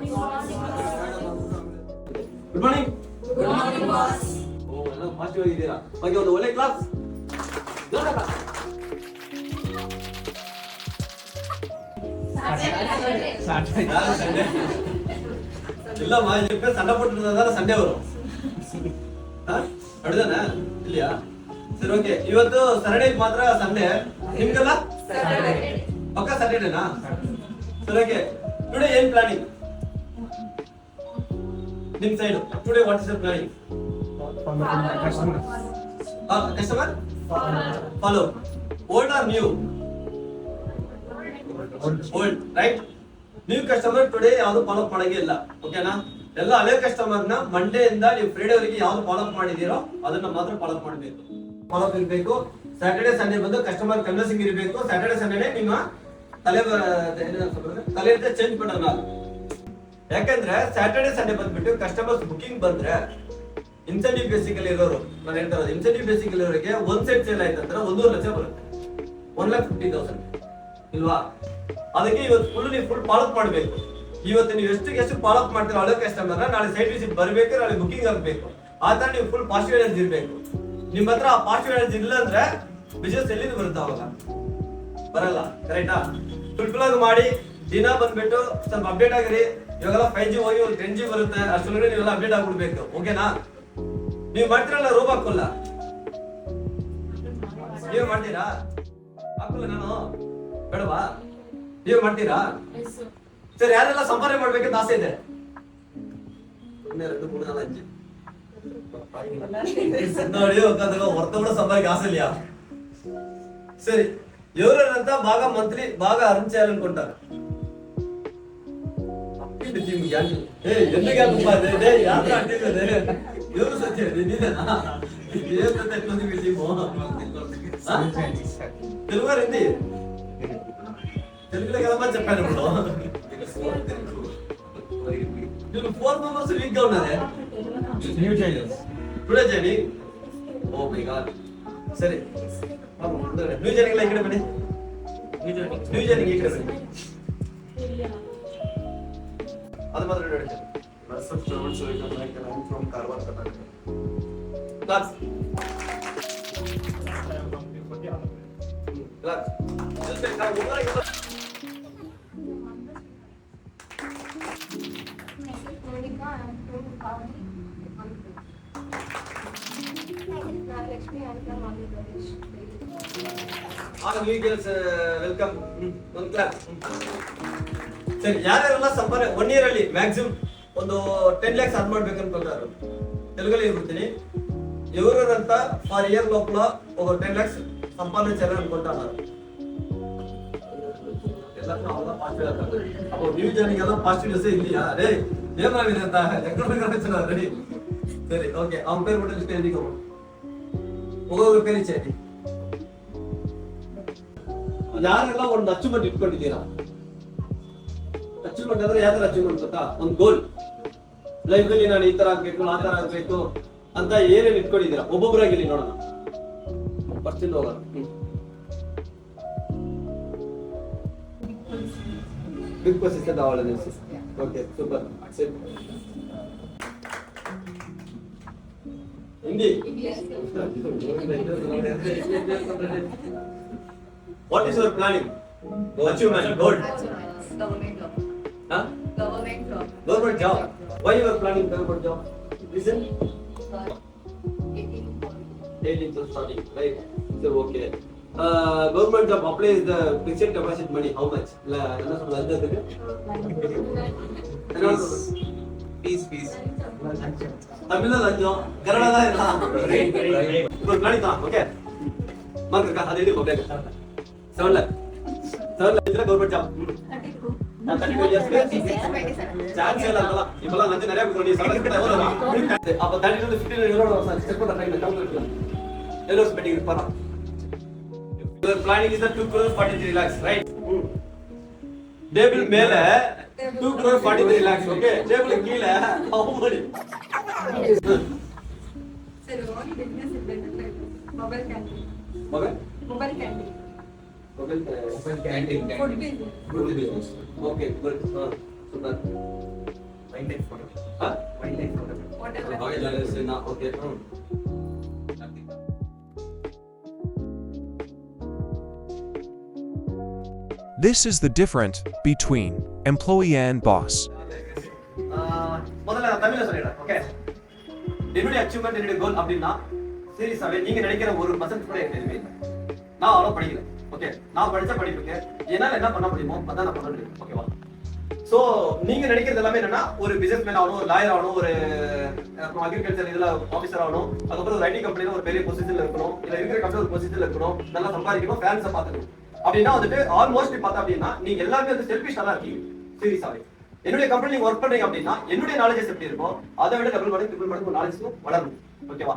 Good morning. Good morning boss. ಓ ಎಲ್ಲ positive ಆಗಿದ್ದೀರಾ. ಬಗ್ಗೆ ಒಂದು ಒಳ್ಳೆ ಕ್ಲಾಸ್. ಇಲ್ಲ ಸಣ್ಣ ಪುಟ್ಟ ಸಂಡೇ ಅವರು ಹೊಡೆದಾನ ಇಲ್ಲಿಯಾ? ಸರಿ ಓಕೆ. ಇವತ್ತು ಸಾಟರ್ಡೆ ಮಾತ್ರ ಸಂಡೇ, ನಿಮ್ಗೆಲ್ಲ ಪಕ್ಕ ಸಾಟರ್ಡೇನಾ? ಸರಿ ಓಕೆ. ಟುಡೇ ಏನ್ ಪ್ಲಾನಿಂಗ್ ನಿಮ್ side? Today what is your planning? Customer follow. Old or new? Old right. New customer today ಯಾವ್ದು ಫಾಲೋ ಅಪ್ ಮಾಡಂಗೆ ಇಲ್ಲ, ಓಕೆನಾ? ಎಲ್ಲ ಹಳೆ ಕಸ್ಟಮರ್ ನ ಮಂಡೇ ಇಂದ ನೀವು ಫ್ರೈಡೆ ವರೆಗೆ ಯಾವ್ದು ಫಾಲೋ ಅಪ್ ಮಾಡಿದೀರೋ ಅದನ್ನ ಮಾತ್ರ ಫಾಲೋ ಅಪ್ ಮಾಡಬೇಕು. ಫಾಲೋ ಅಪ್ ಇರಬೇಕು. ಸ್ಯಾಟರ್ಡೆ ಸಂಡೇ ಬಂದು ಕಸ್ಟಮರ್ ಕನ್ವರ್ಸಿಂಗ್ ಇರಬೇಕು. ಸ್ಯಾಟರ್ಡೆ ಸಂಡೇನೆ ನಿಮ್ಮ ತಲೆ ಚೇಂಜ್ ಮಾಡೋಣ. ಯಾಕಂದ್ರೆ ಸ್ಯಾಟರ್ಡೆ ಸಂಡೇ ಬಂದ್ಬಿಟ್ಟು ಕಸ್ಟಮರ್ಸ್ ಬುಕಿಂಗ್ ಬಂದ್ರೆ ಇನ್ಸೆಂಟಿವ್ ಬೇಸಿಕಲ್ಲಿ ಇರೋರು, ನಾನು ಹೇಳ್ತಾರೆ ಇನ್ಸೆಂಟಿವ್ ಬೇಸಿಕ್ ಇರೋರಿಗೆ ಒಂದ್ ಸೆಟ್ ಸೇಲ್ ಆಯ್ತಂದ್ರೆ 1.5 ಲಕ್ಷ ಬರುತ್ತೆ, 1,50,000 ಇಲ್ವಾ? ಅದಕ್ಕೆ ಇವತ್ತು ನೀವು ಫುಲ್ ಫಾಲೋ ಅಪ್ ಮಾಡಬೇಕು. ಇವತ್ತು ನೀವು ಎಷ್ಟು ಫಾಲೋ ಅಪ್ ಮಾಡ್ತೀರೋ ಹಳೆ ಕಸ್ಟಮರ್ ನಾಳೆ ಸೈಟ್ ವಿಸಿಟ್ ಬರಬೇಕು, ನಾಳೆ ಬುಕಿಂಗ್ ಆಗಬೇಕು. ಆ ತರ ನೀವು ಫುಲ್ ಪಾಸಿಟಿವ್ ಎನರ್ಜಿ ಇರಬೇಕು. ನಿಮ್ಮ ಹತ್ರ ಆ ಪಾಸಿಟಿವ್ ಎನರ್ಜಿ ಇಲ್ಲ ಅಂದ್ರೆ ಬಿಸಿನೆಸ್ ಎಲ್ಲಿಂದ ಬರುತ್ತೆ? ಅವಾಗ ಬರಲ್ಲ. ಕರೆಕ್ಟಾ? ಫುಲ್ ಆಗಿ ಮಾಡಿ ದಿನ ಬಂದ್ಬಿಟ್ಟು ಸ್ವಲ್ಪ ಅಪ್ಡೇಟ್ ಆಗಿರಿ. ಇವಾಗೆಲ್ಲ 5G ಹೋಗಿ ಒಂದು 10G ಬರುತ್ತೆ, ಅಷ್ಟೊಳಗಡೆ ನೀವೆಲ್ಲ ಅಪ್ಡೇಟ್ ಆಗ್ಬಿಡ್ಬೇಕು, ಓಕೆನಾ? ನೀವು ಮಾಡ್ತೀರಲ್ಲ ರೋಬ್ ಹಾಕೋಲ್ಲ, ನೀವು ಮಾಡ್ತೀರಾ? ಹಾಕಲ್ಲ ನಾನು ಬೇಡವಾ? ನೀವು ಮಾಡ್ತೀರಾ? ಸರಿ, ಯಾರೆಲ್ಲ ಸಂಪಾದನೆ ಮಾಡ್ಬೇಕಂತ ಆಸೆ ಇದೆ? ನೋಡಿ ಹೊರತ ಕೂಡ ಸಂಪಾದನೆ ಆಸೆ ಇಲ್ಲ. ಸರಿ, ఎవరంత బాగా మంత్లీ బాగా అర్న్ చేయాలనుకుంటారు? ఎవరు సత్యేది తెలుగు హిందీ? తెలుగులో కదమ్మని చెప్పాను ఇప్పుడు. నేను 4 మెంబర్స్ వీక్ గా ఉన్నారే. Today joining. Oh my God. సరే, ನ್ಯೂ ಜಾಯ್ನಿಂಗ್ ಎಲ್ಲ ಈ ಕಡೆ ಬನ್ನಿ. ನ್ಯೂ ಜಾಯ್ನಿಂಗ್ ಈ ಕಡೆ ಬನ್ನಿ. ಅದು ಮಾತ್ರ ನೋಡಿ. From Karwar, Karnataka. Class class welcome. ಒಂದು ಕ್ಲಾಸ್. ಸರಿ, ಯಾರ್ಯಾರೆಲ್ಲ ಸಂಪಾದನೆ 1 year ಅಲ್ಲಿ ಮ್ಯಾಕ್ಸಿಮಮ್ ಒಂದು 10 lakhs ಅರ್ನ್ ಮಾಡ್ಬೇಕು ಅನ್ಕೊಂತಾರೆ, తెలుగులో ಹೇಳ್ಬಿಡ್ತೀನಿ. ఎవరంతా ఫర్ ఇయర్ లోపల ఒక 10 lakhs సంపాదన చేయాలని అనుకుంటున్నారు. అప్పుడు న్యూ జాయినింగ్ ಎಲ್ಲ ಪಾಸಿಟಿವ್ನೆಸ್ ಇದೆಯಾ? ಅರೆ ಏನಾಗಿದೆ ಅಂತ ಎక్కడ ರೆಡಿ. ಸರಿ ಓಕೆ. ಅವನ పేరు కూడా లిస్ట్ చేయండి. ಒಬ್ಬೊಬ್ಬರ పేరు ಇಚ್ಚೇಳಿ. ಯಾರೆಲ್ಲ ಒಂದು ಅಚೀವ್ಮೆಂಟ್ ಇಟ್ಕೊಂಡಿದ್ದೀರಾ? ಅಚೀವ್ಮೆಂಟ್ ಅಂದ್ರೆ ಯಾವ ತರ ಅಚೀವ್ಮೆಂಟ್ ಗೊತ್ತಾ? ಒಂದು ಗೋಲ್ ಲೈಫ್ ಅಲ್ಲಿ ನಾನು ಈ ತರ ಆಗ್ಬೇಕು, ಆ ತರ ಆಗ್ಬೇಕು ಅಂತ ಏನೇನು ಇಟ್ಕೊಂಡಿದ್ದೀರಾ? ಒಬ್ಬೊಬ್ಬರಾಗಿ ಇಲ್ಲಿ ನೋಡೋಣ. ಫಸ್ಟ್ ಇಂದ ಹೋಗೋಣ. ಬಿಗ್ ಬಾಸ್ ಇಷ್ಟ ಅವಳೇ. Okay super. Hindi. What is your planning? Achievement, goal. Government job. Huh? Government job. Government job. Why you are planning government job? Reason? 18 starting, right? So okay. Government job apply is the fixed deposit money. How much? என்ன சொல்றது? Fees. தமிழ்ல லஞ்சம், கன்னடல என்ன? இப்போ planning தான். Okay. Mark இருக்கா? அது எழுதி போடுங்க. 7 lakh இதில் கவர்மெண்ட் ஜாப். 32 years ಚಾನ್ಸ್ ಇಲ್ಲ ಅಲ್ಲ. ಇವೆಲ್ಲ ನಂಗೆ நிறைய ಕೊಡಿ ಸಲ அப்ப 32 15 எவ்வளவு வருஷம் செக் பண்ண டைம்ல கவுண்ட் எவ்வளவு ஸ்பெண்டிங் இருப்பாரா? your planning is the 2 crore 43 lakhs, right? Table மேல 2 crore 43 lakhs. okay, டேபிள் கீழ how much? சரி, ஓன் பிசினஸ் இருக்கு. Mobile canteen. Mobile canteen. Food business. Okay, good. Super. Wildlife photo. ஆ? Wildlife photo. Whatever. Oil allergy னா, okay. This is the difference between employee and boss. முதல்ல நான் தமிழ்ல சொல்லிடுறேன். Okay. என்னுடைய achievement என்னுடைய கோல் அப்படின்னா சீரியஸாவே நீங்க நினைக்கிற ஒரு பர்சன்ட் கூட எனக்கு எதுவுமே இல்லை. நான் அவ்வளோ படிக்கல. ஓகே. நான் படிச்ச படிப்புக்கு என்னால என்ன பண்ண முடியுமோ அதான் நான் பண்ண முடியும். ஓகேவா? சோ நீங்க நினைக்கிறது எல்லாமே என்னன்னா ஒரு பிசினஸ் மேன் ஆகணும், ஒரு லாயர் ஆகணும், ஒரு அக்ரிகல்ச்சர் இதுல ஆபீசர் ஆகணும், அதுக்கப்புறம் ஒரு ஐடி கம்பெனில ஒரு பெரிய பொசிஷன்ல இருக்கணும், இல்ல இருக்கிற கம்பெனி ஒரு பொசிஷன்ல இருக்கணும், நல்லா சம்பாதிக்கணும், ஃபேன்ஸை பார்த்துக்கணும். அப்படின்னா வந்துட்டு ஆல்மோஸ்ட் பார்த்தா அப்படின்னா நீங்க எல்லாருமே வந்து செல்ஃபிஷா தான் இருக்கீங்க. சீரியஸாவே என்னுடைய கம்பெனி நீங்க ஒர்க் பண்றீங்க அப்படின்னா என்னுடைய நாலேஜஸ் எப்படி இருக்கும் அதை விட டபுள் மடங்கு ட்ரிபிள் மடங்கு நாலேஜ் வளரும். ஓகேவா?